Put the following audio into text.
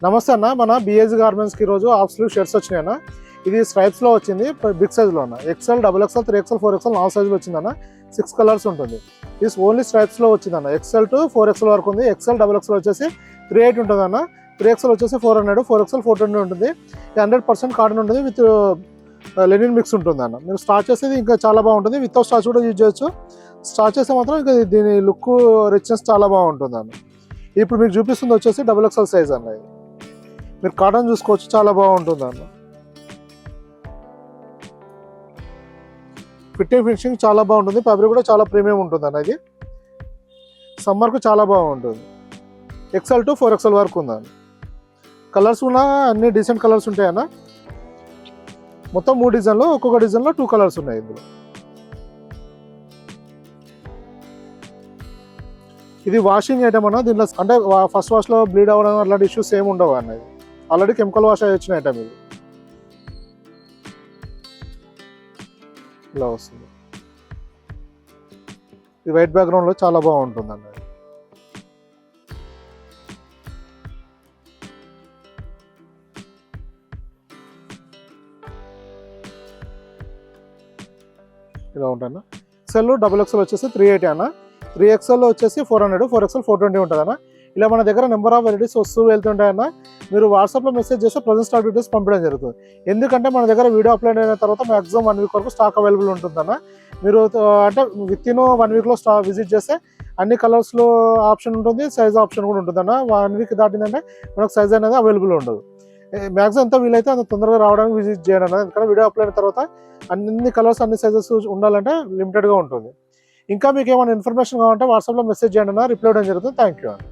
నమస్తే అన్న, మన బిఏజీ గార్మెంట్స్కి ఈరోజు హాఫ్ స్లీవ్ షర్ట్స్ వచ్చినాయి అన్న. ఇది స్ట్రైప్స్లో వచ్చింది, బిగ్ సైజ్లో అన్న. XL, double XL, 3XL, 4XL 4 సైజులో వచ్చిందన్న. 6 కలర్స్ ఉంటుంది. ఇది ఓన్లీ స్ట్రైప్స్లో వచ్చిందన్న. ఎక్సెల్ టు 4XL వరకు ఉంది. ఎక్సెల్, డబుల్ ఎక్సెల్ వచ్చేసి 380 ఉంటుంది అన్న. 3XL వచ్చేసి 400, 4XL 420 ఉంటుంది. 100% కాటన్ ఉంటుంది, విత్ లెనిన్ మిక్స్ ఉంటుంది అన్న. మీరు స్టార్చ్ చేసేది ఇంకా చాలా బాగుంటుంది. వితౌట్ స్టార్చ్ కూడా యూజ్ చేయొచ్చు. స్టార్చ్ చేస్తే మాత్రం ఇంకా దీని లుక్ రిచ్నెస్ చాలా బాగుంటుంది అన్న. ఇప్పుడు మీకు చూపిస్తుంది వచ్చేసి డబుల్ ఎక్సెల్ సైజ్ అన్న. ఇది మీరు కాటన్ చూసుకోవచ్చు, చాలా బాగుంటుంది అన్న. ఫినిషింగ్ చాలా బాగుంటుంది. ఫ్యాబ్రిక్ కూడా చాలా ప్రీమియం ఉంటుంది అన్న. ఇది సమ్మర్కు చాలా బాగుంటుంది. ఎక్సెల్ టు 4XL వరకు ఉందన్న. కలర్స్ కూడా అన్ని డీసెంట్ కలర్స్ ఉంటాయి అన్న. మొత్తం 3 డిజైన్లో, ఒక్కొక్క డిజైన్లో 2 కలర్స్ ఉన్నాయి ఇందులో. ఇది వాషింగ్ ఐటమ్ అన్న. దీంట్లో అంటే ఫస్ట్ వాష్లో బ్లీడ్ అవ్వడం అట్లాంటి ఇష్యూస్ ఏమి ఉండవు అన్నది. ఆల్రెడీ కెమికల్ వాష్ అయ్యి వచ్చిన ఐటమ్ ఇది. ఇలా వస్తుంది. ఇది వైట్ బ్యాక్గ్రౌండ్లో చాలా బాగుంటుంది అన్నది. ఇలా ఉంటాను. ఎక్సెల్, డబుల్ ఎక్సెల్ వచ్చేసి 380 అన్న. 3XL వచ్చేసి 400, 4XL 420 ఉంటుంది అన్న. ఇలా మన దగ్గర నెంబర్ ఆఫ్ వెరైటీస్ వస్తూ వెళ్తుంటాయన్న. మీరు వాట్సాప్లో మెసేజ్ చేస్తే ప్రజెంట్ స్టాక్ డీటెయిల్స్ పంపించడం జరుగుతుంది. ఎందుకంటే మన దగ్గర వీడియో అప్లోడ్ అయిన తర్వాత మ్యాక్సిమం 1 వీక్ వరకు స్టాక్ అవైలబుల్ ఉంటుందన్న. మీరు అంటే విత్ ఇన్ 1 వీక్లో విజిట్ చేస్తే అన్ని కలర్స్లో ఆప్షన్ ఉంటుంది, సైజ్ ఆప్షన్ కూడా ఉంటుందన్న. 1 వీక్ దాటిందంటే మనకు సైజ్ అనేది అవైలబుల్ ఉండదు. మ్యాక్సిమం ఎంత వీలైతే అంత తొందరగా రావడానికి విజిట్ చేయండి అన్న. ఎందుకంటే వీడియో అప్లోడ్ అయిన తర్వాత అన్ని కలర్స్, అన్ని సైజెస్ ఉండాలంటే లిమిటెడ్గా ఉంటుంది. ఇంకా మీకు ఏమైనా ఇన్ఫర్మేషన్ కావాలంటే వాట్సాప్లో మెసేజ్ చేయండి అన్న, రిప్లై ఇవ్వడం జరుగుతుంది. థ్యాంక్ యూ అన్న.